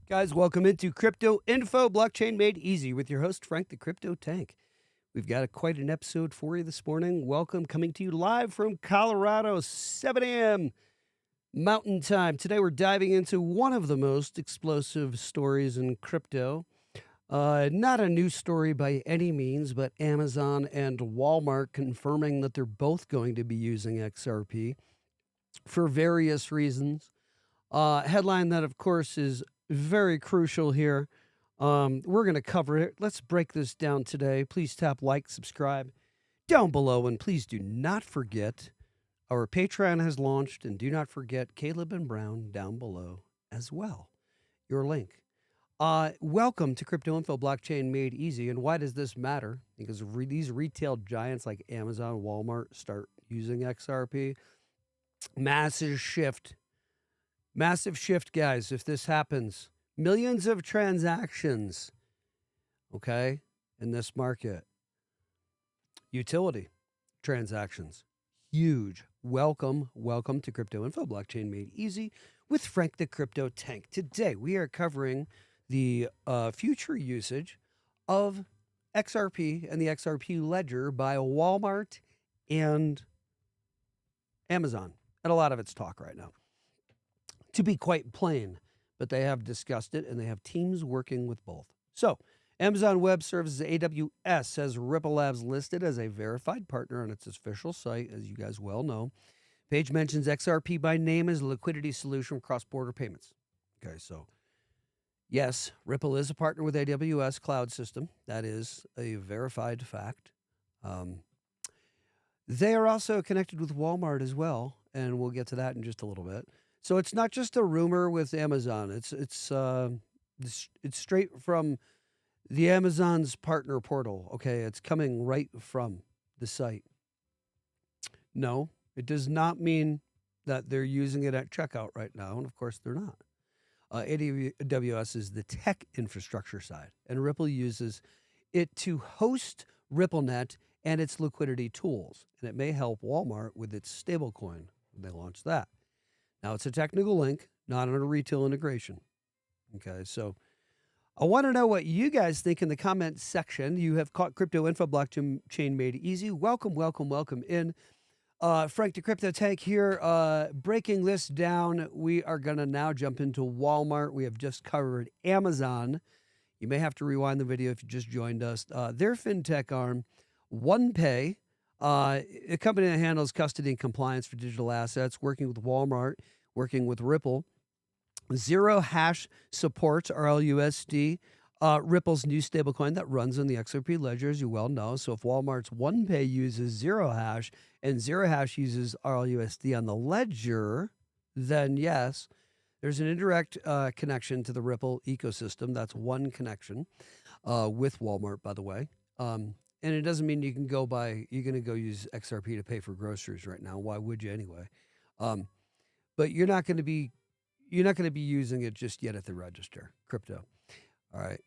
Guys, welcome into Crypto Info, Blockchain Made Easy with your host, Frank the Crypto Tank. We've got quite an episode for you this morning. Welcome, coming to you live from Colorado, 7 a.m. Mountain Time. Today we're diving into one of the most explosive stories in crypto. Not a new story by any means, but Amazon and Walmart confirming that they're both going to be using XRP for various reasons. Headline that, of course, is very crucial here. We're going to cover it. Let's break this down today. Please tap like, subscribe down below, and please do not forget our Patreon has launched, and do not forget Caleb and Brown down below as well. Your link. Welcome to Crypto Info, Blockchain Made Easy. And why does this matter? Because these retail giants like Amazon, Walmart start using XRP. Massive shift, guys. If this happens, millions of transactions, okay, in this market. Utility transactions, huge. Welcome to Crypto Info, Blockchain Made Easy with Frank the Crypto Tank. Today, we are covering the future usage of XRP and the XRP ledger by Walmart and Amazon. And a lot of it's talk right now. To be quite plain, but they have discussed it, and they have teams working with both. So, Amazon Web Services AWS has Ripple Labs listed as a verified partner on its official site, as you guys well know. Page mentions XRP by name as a liquidity solution for cross-border payments. Okay, so yes, Ripple is a partner with AWS Cloud System. That is a verified fact. They are also connected with Walmart as well, and we'll get to that in just a little bit. So it's not just a rumor with Amazon. It's straight from the Amazon's partner portal. Okay, it's coming right from the site. No, it does not mean that they're using it at checkout right now, and of course they're not. AWS is the tech infrastructure side, and Ripple uses it to host RippleNet and its liquidity tools, and it may help Walmart with its stablecoin when they launch that. Now, it's a technical link, not a retail integration. Okay, so I want to know what you guys think in the comments section. You have caught Crypto Info, Blockchain Made Easy. Welcome in. Frank the Crypto Tank here, breaking this down. We are going to now jump into Walmart. We have just covered Amazon. You may have to rewind the video if you just joined us. Their fintech arm, OnePay, a company that handles custody and compliance for digital assets, working with Walmart, working with Ripple. Zero Hash supports RLUSD, Ripple's new stablecoin that runs on the XRP ledger, as you well know. So if Walmart's OnePay uses Zero Hash and Zero Hash uses RLUSD on the ledger, then yes, there's an indirect connection to the Ripple ecosystem. That's one connection with Walmart, by the way. And it doesn't mean you're going to go use XRP to pay for groceries right now. Why would you anyway? But you're not going to be using it just yet at the register. Crypto. All right.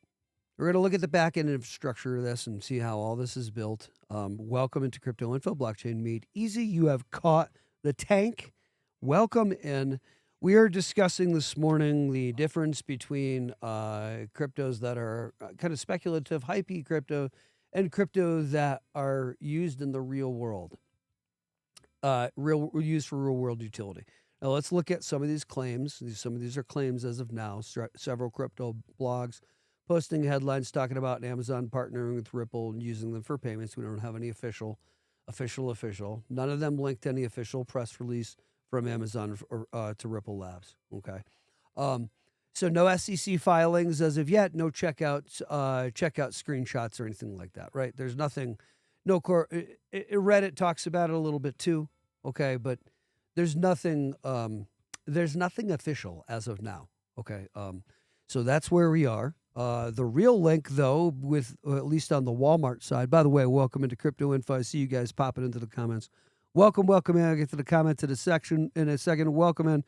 We're going to look at the back end infrastructure of this and see how all this is built. Welcome into Crypto Info, Blockchain Made Easy. You have caught the tank. Welcome in. We are discussing this morning the difference between cryptos that are kind of speculative, hypey crypto, and crypto that are used in the real world, used for real world utility. Now let's look at some of these claims. Some of these are claims as of now. Several crypto blogs posting headlines talking about Amazon partnering with Ripple and using them for payments. We don't have any official. None of them linked to any official press release from Amazon or to Ripple Labs. Okay. So no SEC filings as of yet, no checkout screenshots or anything like that, right? There's nothing, Reddit talks about it a little bit too, okay, but there's nothing official as of now, okay? So that's where we are. The real link, though, with at least on the Walmart side, by the way, welcome into Crypto Info. I see you guys popping into the comments. Welcome in. I'll get to the comment to the section in a second. Welcome in.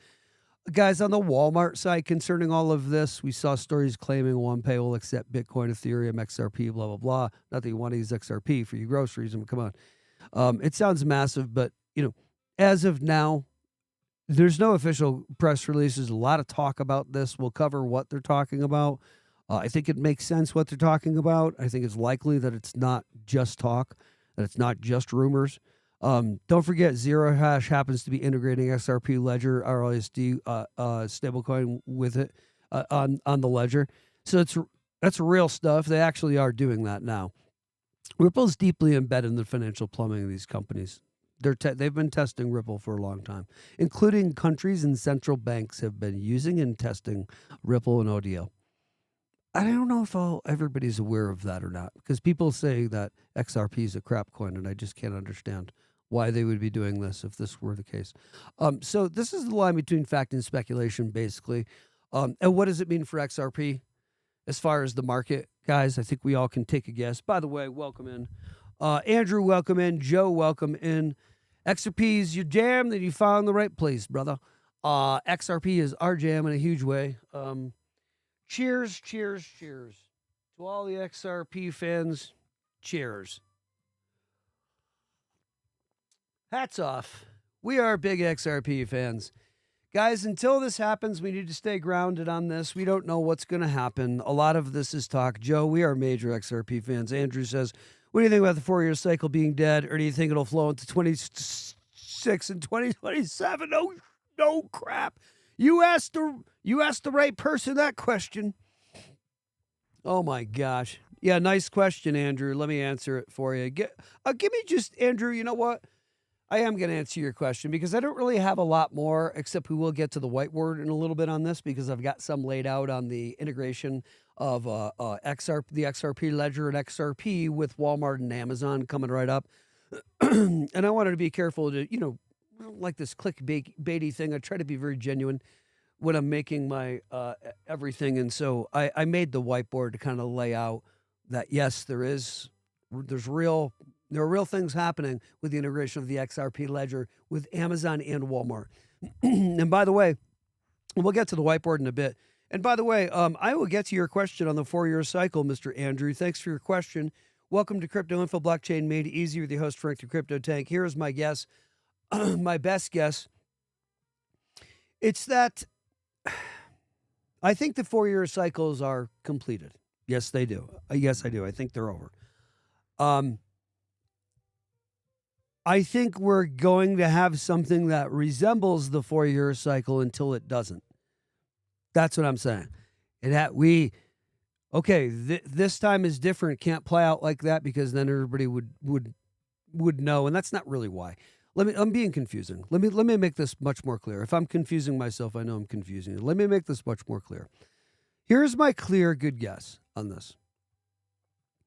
Guys, on the Walmart side, concerning all of this, we saw stories claiming OnePay will accept Bitcoin, Ethereum, XRP, blah, blah, blah. Not that you want to use XRP for your groceries. I mean, come on. It sounds massive, but, as of now, There's no official press releases. A lot of talk about this. We'll cover what they're talking about. I think it makes sense what they're talking about. I think it's likely that it's not just talk, that it's not just rumors. Don't forget, Zero Hash happens to be integrating XRP Ledger, RLUSD stablecoin with it on the ledger. So that's real stuff. They actually are doing that now. Ripple's deeply embedded in the financial plumbing of these companies. They've been testing Ripple for a long time, including countries and central banks have been using and testing Ripple and ODL. I don't know if everybody's aware of that or not, because people say that XRP is a crap coin, and I just can't understand why they would be doing this if this were the case. So this is the line between fact and speculation, basically. And what does it mean for XRP as far as the market? Guys, I think we all can take a guess. By the way, welcome in. Andrew, welcome in. Joe, welcome in. XRP is your jam, then you found the right place, brother. XRP is our jam in a huge way. Cheers, cheers, cheers. To all the XRP fans, cheers. Hats off. We are big XRP fans. Guys, until this happens, we need to stay grounded on this. We don't know what's going to happen. A lot of this is talk. Joe, we are major XRP fans. Andrew says, what do you think about the 4-year cycle being dead, or do you think it'll flow into 26 and 2027? No crap. You asked the right person that question. Oh my gosh. Yeah, nice question, Andrew. Let me answer it for you. Give me just, Andrew, you know what? I am going to answer your question because I don't really have a lot more, except we will get to the whiteboard in a little bit on this because I've got some laid out on the integration of the XRP ledger and XRP with Walmart and Amazon coming right up. And I wanted to be careful to, I don't like this clickbaity thing. I try to be very genuine when I'm making my everything. And so I made the whiteboard to kind of lay out that, yes, there are real things happening with the integration of the XRP ledger with Amazon and Walmart. And by the way, we'll get to the whiteboard in a bit. And by the way, I will get to your question on the 4-year cycle, Mr. Andrew. Thanks for your question. Welcome to Crypto Info Blockchain Made Easy with your host, Frank the Crypto Tank. Here is my guess, my best guess. It's that I think the 4-year cycles are completed. Yes, they do. Yes, I do. I think they're over. I think we're going to have something that resembles the 4-year cycle until it doesn't. That's what I'm saying. This time is different. Can't play out like that because then everybody would know, and that's not really why. I'm being confusing. Let me make this much more clear. If I'm confusing myself, I know I'm confusing you. Let me make this much more clear. Here's my clear good guess on this.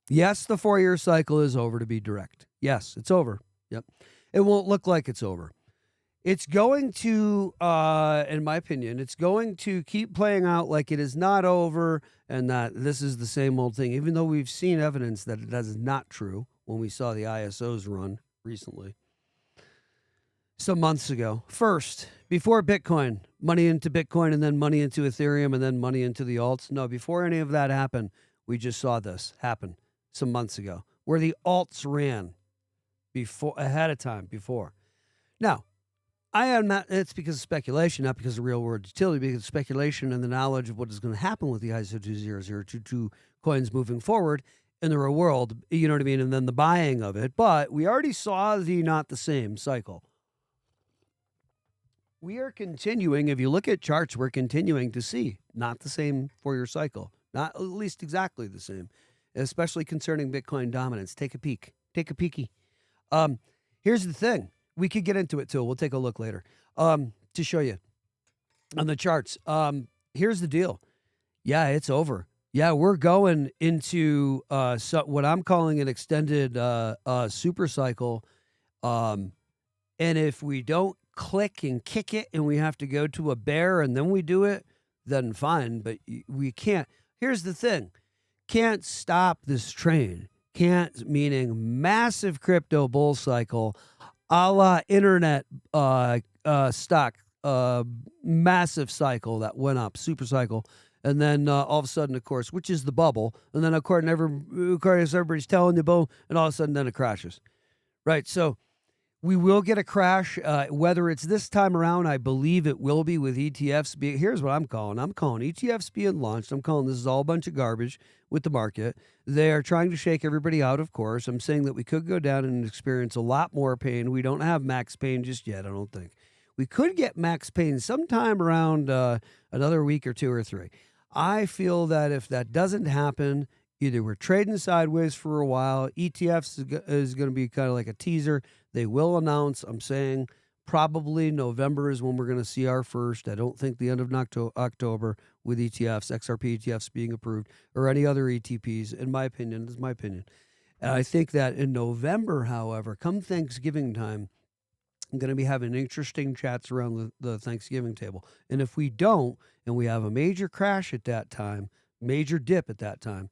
Yes, the 4-year cycle is over, to be direct. Yes, it's over. Yep. It won't look like it's over. It's going to, in my opinion, it's going to keep playing out like it is not over and that this is the same old thing, even though we've seen evidence that that is not true when we saw the ISOs run recently. Some months ago. First, before Bitcoin, money into Bitcoin and then money into Ethereum and then money into the alts. No, before any of that happened, we just saw this happen some months ago where the alts ran ahead of time before. Now, I am not, it's because of speculation, not because of real world utility, because of speculation and the knowledge of what is going to happen with the ISO 20022 coins moving forward in the real world, you know what I mean? And then the buying of it. But we already saw the not the same cycle. We are continuing, if you look at charts, we're continuing to see not the same 4-year cycle, not at least exactly the same, especially concerning Bitcoin dominance. Take a peek. Take a peeky. Here's the thing. We could get into it too. We'll take a look later to show you on the charts. Here's the deal. Yeah, it's over. Yeah, we're going into what I'm calling an extended super cycle. And if we don't click and kick it and we have to go to a bear and then we do it, then fine. But we can't. Here's the thing. Can't stop this train. Can't, meaning massive crypto bull cycle, a la internet stock, massive cycle that went up, super cycle. And then all of a sudden, of course, which is the bubble. And then, of course, everybody's telling you, boom, and all of a sudden then it crashes. Right. So We will get a crash, whether it's this time around. I believe it will be with ETFs. Here's what I'm calling. I'm calling ETFs being launched. I'm calling this is all a bunch of garbage with the market. They are trying to shake everybody out, of course. I'm saying that we could go down and experience a lot more pain. We don't have max pain just yet, I don't think. We could get max pain sometime around another week or 2 or 3. I feel that if that doesn't happen, either we're trading sideways for a while. ETFs is going to be kind of like a teaser. They will announce, I'm saying, probably November is when we're going to see our first. I don't think the end of October with ETFs, XRP ETFs being approved, or any other ETPs, in my opinion. This is my opinion. And I think that in November, however, come Thanksgiving time, I'm going to be having interesting chats around the Thanksgiving table. And if we don't, and we have a major crash at that time, major dip at that time,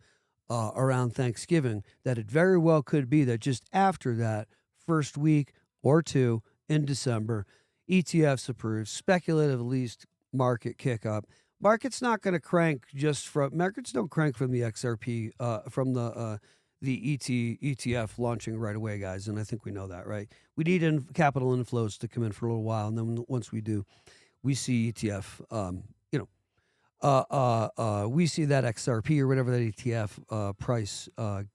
around Thanksgiving, that it very well could be that just after that first week or 2 in December, ETFs approved, speculative at least market kick up. Market's not going to crank markets don't crank from the XRP, from the ETF launching right away, guys. And I think we know that, right? We need capital inflows to come in for a little while. And then once we do, we see ETF, we see that XRP or whatever that ETF price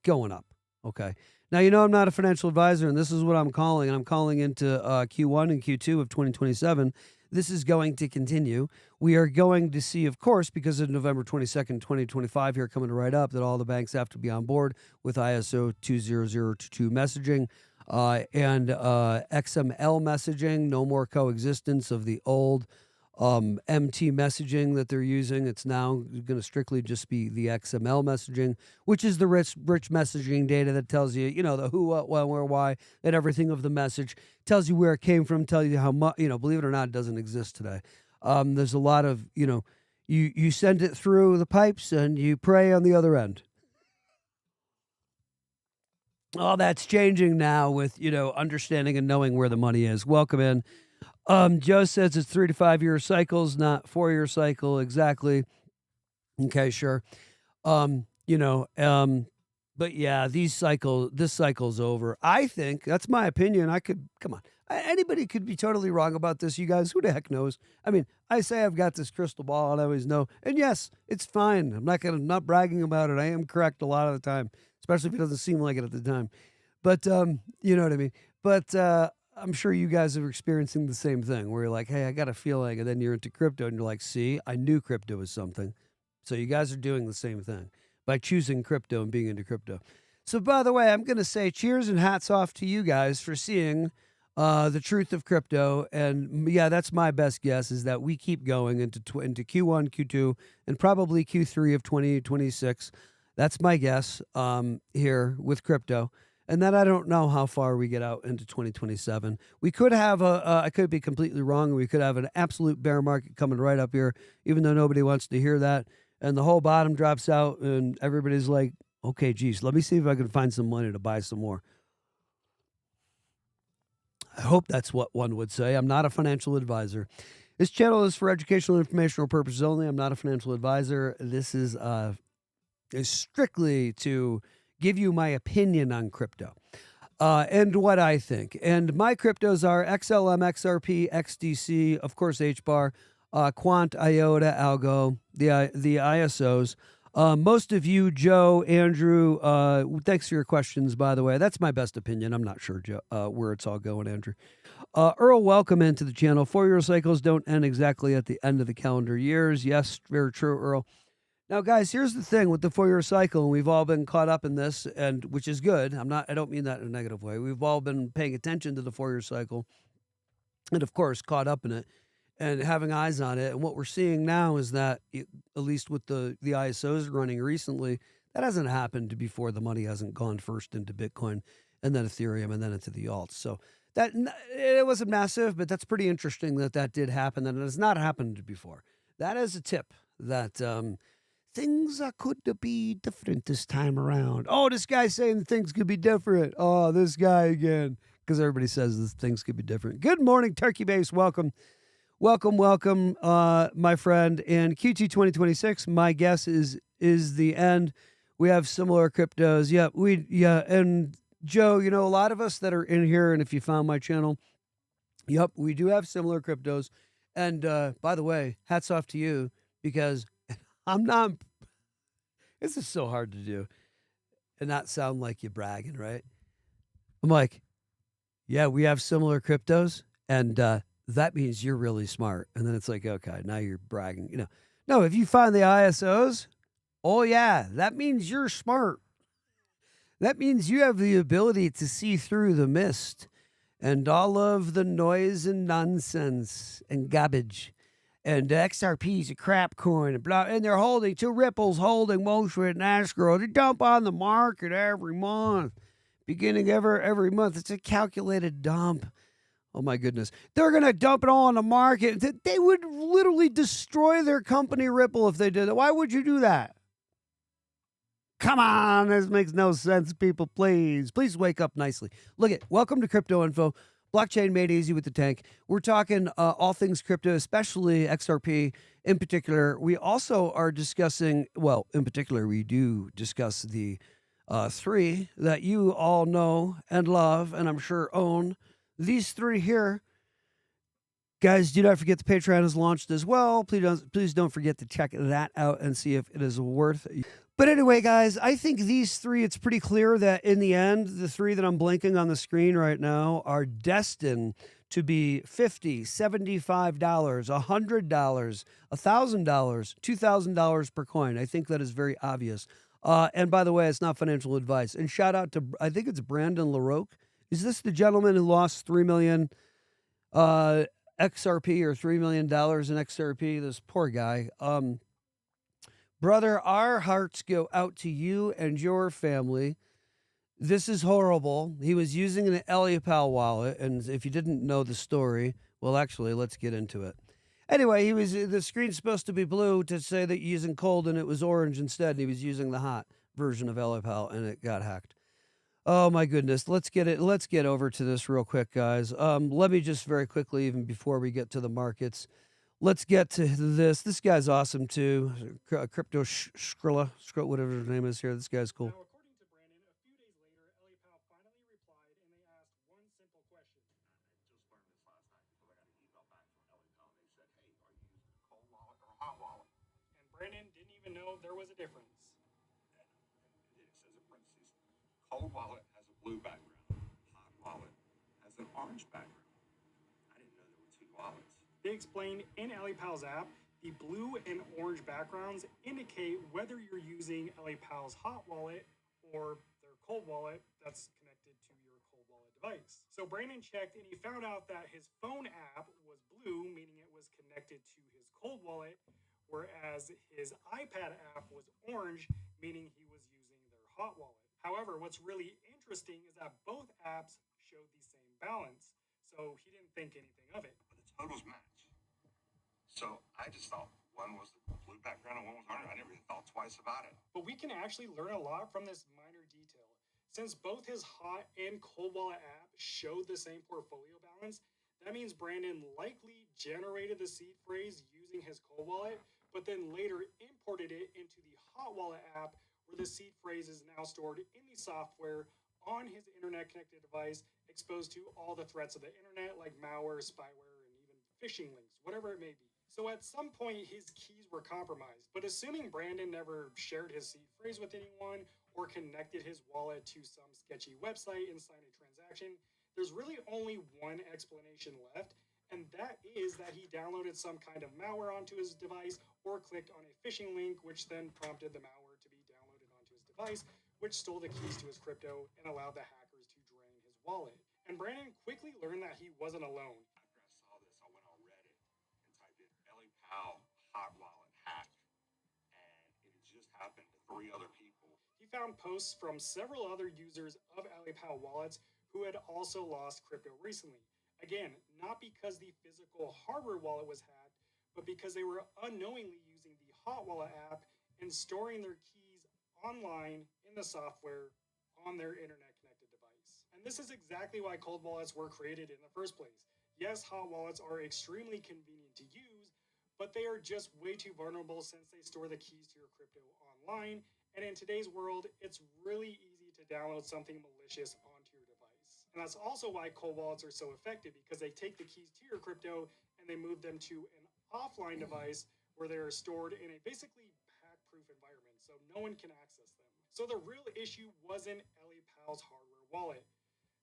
going up. Okay. Now, I'm not a financial advisor, and this is what I'm calling. I'm calling into Q1 and Q2 of 2027. This is going to continue. We are going to see, of course, because of November 22nd, 2025 here coming right up, that all the banks have to be on board with ISO 20022 messaging and XML messaging. No more coexistence of the old MT messaging that they're using. It's now going to strictly just be the XML messaging, which is the rich messaging data that tells you, the who, what, when, where, why, and everything of the message. Tells you where it came from, tell you how much, believe it or not, it doesn't exist today. There's a lot of, you send it through the pipes and you pray on the other end. All that's changing now with, understanding and knowing where the money is. Welcome in. Joe says it's 3 to 5 year cycles, not 4-year cycle. Exactly. Okay, sure. But yeah, this cycle's over. I think that's my opinion. Come on. Anybody could be totally wrong about this. You guys, who the heck knows? I mean, I say I've got this crystal ball and I always know. And yes, it's fine. I'm not bragging about it. I am correct a lot of the time, especially if it doesn't seem like it at the time. But, you know what I mean? But, I'm sure you guys are experiencing the same thing where you're like, hey, I got a feeling, and then you're into crypto and you're like, see, I knew crypto was something. So you guys are doing the same thing by choosing crypto and being into crypto. So by the way, I'm going to say cheers and hats off to you guys for seeing the truth of crypto. And yeah, that's my best guess is that we keep going into Q1, Q2, and probably Q3 of 2026. That's my guess here with crypto. And then I don't know how far we get out into 2027. We could have I could be completely wrong. We could have an absolute bear market coming right up here, even though nobody wants to hear that. And the whole bottom drops out and everybody's like, okay, geez, let me see if I can find some money to buy some more. I hope that's what one would say. I'm not a financial advisor. This channel is for educational and informational purposes only. I'm not a financial advisor. This is strictly to give you my opinion on crypto and what I think. And my cryptos are XLM, XRP, XDC, of course, HBAR, Quant, IOTA, Algo, the ISOs. Most of you, Joe, Andrew, thanks for your questions, by the way. That's my best opinion. I'm not sure, Joe, where it's all going, Andrew. Earl, welcome into the channel. 4-year cycles don't end exactly at the end of the calendar years. Yes, very true, Earl. Now, guys, here's the thing with the 4-year cycle, and we've all been caught up in this, and which is good. I don't mean that in a negative way. We've all been paying attention to the 4-year cycle, and of course, caught up in it and having eyes on it. And what we're seeing now is that, at least with the ISOs running recently, that hasn't happened before. The money hasn't gone first into Bitcoin, and then Ethereum, and then into the alts. So that it wasn't massive, but that's pretty interesting that did happen, and it has not happened before. That is a tip that. Things could be different this time around. Oh, this guy's saying things could be different. Oh, this guy again. Because everybody says that things could be different. Good morning, Turkey Base. Welcome. Welcome, my friend. And Q2 2026, my guess is the end. We have similar cryptos. And Joe, you know, a lot of us that are in here, and if you found my channel, yep, we do have similar cryptos. And by the way, hats off to you because I'm not, this is so hard to do and not sound like you're bragging, right? I'm like, yeah, we have similar cryptos. And that means you're really smart. And then it's like, okay, now you're bragging. You know, no, if you find the ISOs, oh, yeah, that means you're smart. That means you have the ability to see through the mist and all of the noise and nonsense and garbage. And XRP is a crap coin and blah. And they're holding two Ripple's holding most of it in escrow to dump on the market every month, beginning every month. It's a calculated dump. Oh my goodness. They're going to dump it all on the market. They would literally destroy their company Ripple if they did it. Why would you do that? Come on, this makes no sense, people. Please wake up nicely. Look at, welcome to Crypto Info, blockchain made easy with the tank. We're talking all things crypto, especially XRP in particular. We also are discussing, well, in particular, we do discuss the three that you all know and love, and I'm sure own. These three here. Guys, do not forget the Patreon is launched as well. Please don't forget to check that out and see if it is worth it. But anyway, guys, I think these three, it's pretty clear that in the end, the three that I'm blinking on the screen right now are destined to be $50, $75, $100, $1,000, $2,000 per coin. I think that is very obvious. And by the way, it's not financial advice. And shout out to, I think it's Brandon LaRoque. Is this the gentleman who lost $3 million XRP or $3 million in XRP? This poor guy. Brother, our hearts go out to you and your family. This is horrible. He was using an EliPal wallet, and if you didn't know the story, well, actually, let's get into it. Anyway, the screen's supposed to be blue to say that you're using cold, and it was orange instead. And he was using the hot version of EliPal, and it got hacked. Oh my goodness. Let's get over to this real quick, guys. Let me just very quickly, even before we get to the markets, let's get to this. This guy's awesome too. Crypto Skrilla, whatever his name is here. This guy's cool. Now, according to Brandon, a few days later, EliPal finally replied and they asked one simple question. I just learned this last night because I got an email back from EliPal. They said, hey, are you using a cold wallet or a hot wallet? And Brandon didn't even know there was a difference. And it says in parentheses, cold wallet has a blue background. Hot wallet has an orange background. I didn't know there were two wallets. They explained in EliPal's app, the blue and orange backgrounds indicate whether you're using EliPal's hot wallet or their cold wallet that's connected to your cold wallet device. So Brandon checked and he found out that his phone app was blue, meaning it was connected to his cold wallet, whereas his iPad app was orange, meaning he was using their hot wallet. However, what's really interesting is that both apps showed the same balance, so he didn't think anything of it. But the totals match. So I just thought one was the blue background and one was orange. I never even thought twice about it. But we can actually learn a lot from this minor detail. Since both his hot and cold wallet app showed the same portfolio balance, that means Brandon likely generated the seed phrase using his cold wallet, but then later imported it into the hot wallet app where the seed phrase is now stored in the software on his internet connected device, exposed to all the threats of the internet like malware, spyware, and even phishing links, whatever it may be. So at some point, his keys were compromised, but assuming Brandon never shared his seed phrase with anyone or connected his wallet to some sketchy website and signed a transaction, there's really only one explanation left, and that is that he downloaded some kind of malware onto his device or clicked on a phishing link, which then prompted the malware to be downloaded onto his device, which stole the keys to his crypto and allowed the hackers to drain his wallet. And Brandon quickly learned that he wasn't alone. Hot wallet hack, and it just happened to 3 other people. He found posts from several other users of EliPal wallets who had also lost crypto recently. Again, not because the physical hardware wallet was hacked, but because they were unknowingly using the hot wallet app and storing their keys online in the software on their internet connected device. And this is exactly why cold wallets were created in the first place. Yes, hot wallets are extremely convenient to use, but they are just way too vulnerable since they store the keys to your crypto online. And in today's world, it's really easy to download something malicious on And that's also why cold wallets are so effective, because they take the keys to your crypto and they move them to an offline device where they're stored in a basically hack-proof environment, so no one can access them. So the real issue wasn't Ellie Pal's hardware wallet.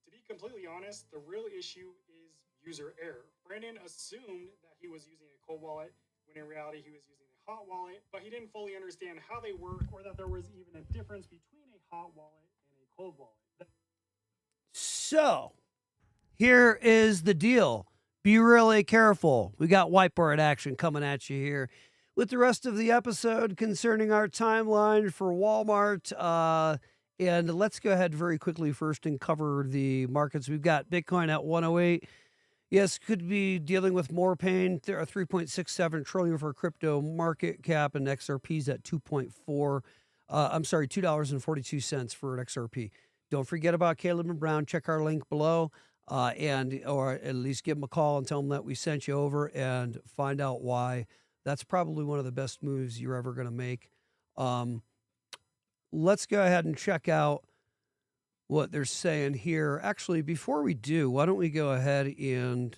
To be completely honest, the real issue is user error. Brandon assumed that he was using a cold wallet when in reality he was using a hot wallet, but he didn't fully understand how they work or that there was even a difference between a hot wallet and a cold wallet. So, here is the deal. Be really careful. We got whiteboard action coming at you here with the rest of the episode concerning our timeline for Walmart. And let's go ahead very quickly first and cover the markets. We've got Bitcoin at 108. Yes, could be dealing with more pain. There are 3.67 trillion for crypto market cap, and XRP's at $2.42 for an XRP. Don't forget about Caleb and Brown. Check our link below, or at least give them a call and tell them that we sent you over and find out why. That's probably one of the best moves you're ever going to make. Let's go ahead and check out what they're saying here. Actually, before we do, why don't we go ahead and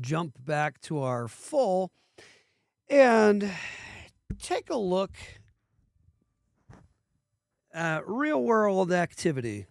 jump back to our full and take a look at real world activity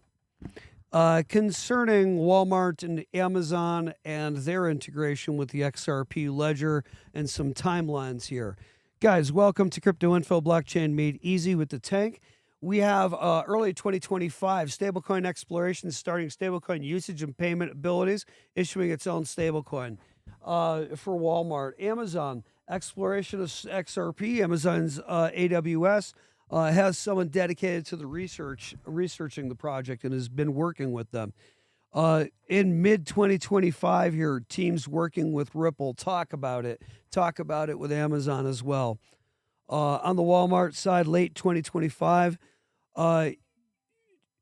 concerning Walmart and Amazon and their integration with the XRP ledger and some timelines here. Guys, welcome to Crypto Info Blockchain Made Easy with the Tank. We have early 2025 stablecoin exploration, starting stablecoin usage and payment abilities, issuing its own stablecoin for Walmart. Amazon, exploration of XRP, Amazon's AWS, has someone dedicated to the researching the project and has been working with them. In mid-2025 here, teams working with Ripple talk about it with Amazon as well. On the Walmart side, late 2025,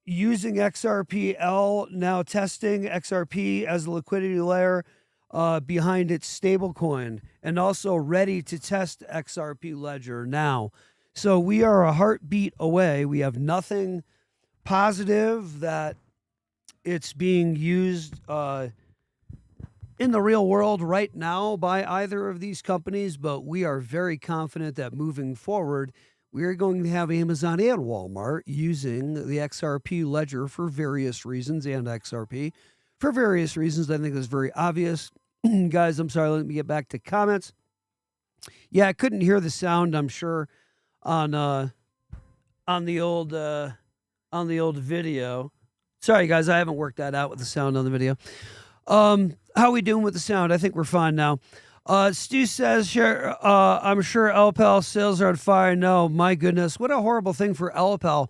using XRPL, now testing XRP as a liquidity layer behind its stablecoin, and also ready to test XRP Ledger now. So we are a heartbeat away. We have nothing positive that it's being used in the real world right now by either of these companies, but we are very confident that moving forward, we are going to have Amazon and Walmart using the XRP ledger for various reasons, and XRP for various reasons. I think that's very obvious. Guys, I'm sorry, let me get back to comments. Yeah, I couldn't hear the sound, I'm sure, on the old video. Sorry, guys, I haven't worked that out with the sound on the video. How we doing with the sound? I think we're fine now. Stu says, sure, I'm sure LPL sales are on fire. No, my goodness. What a horrible thing for LPL.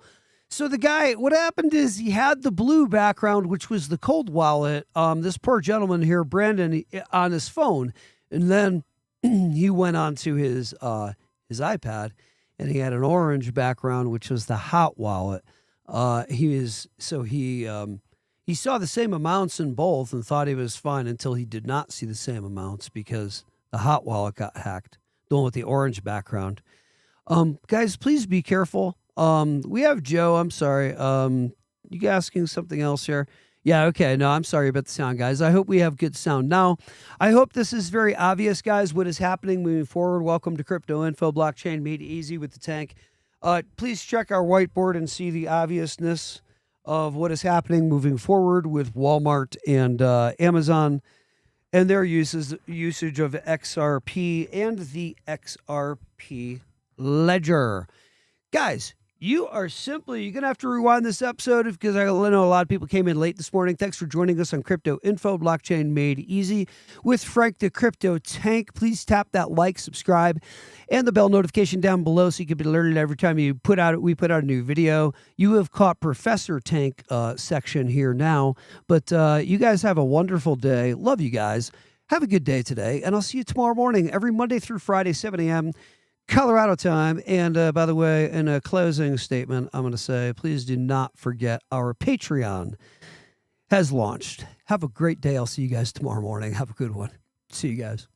So the guy, what happened is he had the blue background, which was the cold wallet. This poor gentleman here, Brandon, on his phone. And then he went onto his iPad and he had an orange background, which was the hot wallet. He saw the same amounts in both and thought he was fine until he did not see the same amounts because the hot wallet got hacked, the one with the orange background. Guys, please be careful. We have Joe. I'm sorry. You asking something else here? Yeah, okay. No, I'm sorry about the sound, guys. I hope we have good sound. Now, I hope this is very obvious, guys, what is happening moving forward. Welcome to Crypto Info Blockchain Made Easy with the Tank. Please check our whiteboard and see the obviousness of what is happening moving forward with Walmart and Amazon and their usage of XRP and the XRP ledger. Guys, you're going to have to rewind this episode because I know a lot of people came in late this morning. Thanks for joining us on Crypto Info Blockchain Made Easy with Frank the Crypto Tank. Please tap that like, subscribe, and the bell notification down below so you can be alerted every time we put out a new video. You have caught Professor Tank section here now, but you guys have a wonderful day. Love you guys. Have a good day today, and I'll see you tomorrow morning, every Monday through Friday, 7 a.m. Colorado time. And by the way, in a closing statement, I'm going to say, please do not forget our Patreon has launched. Have a great day. I'll see you guys tomorrow morning. Have a good one. See you guys.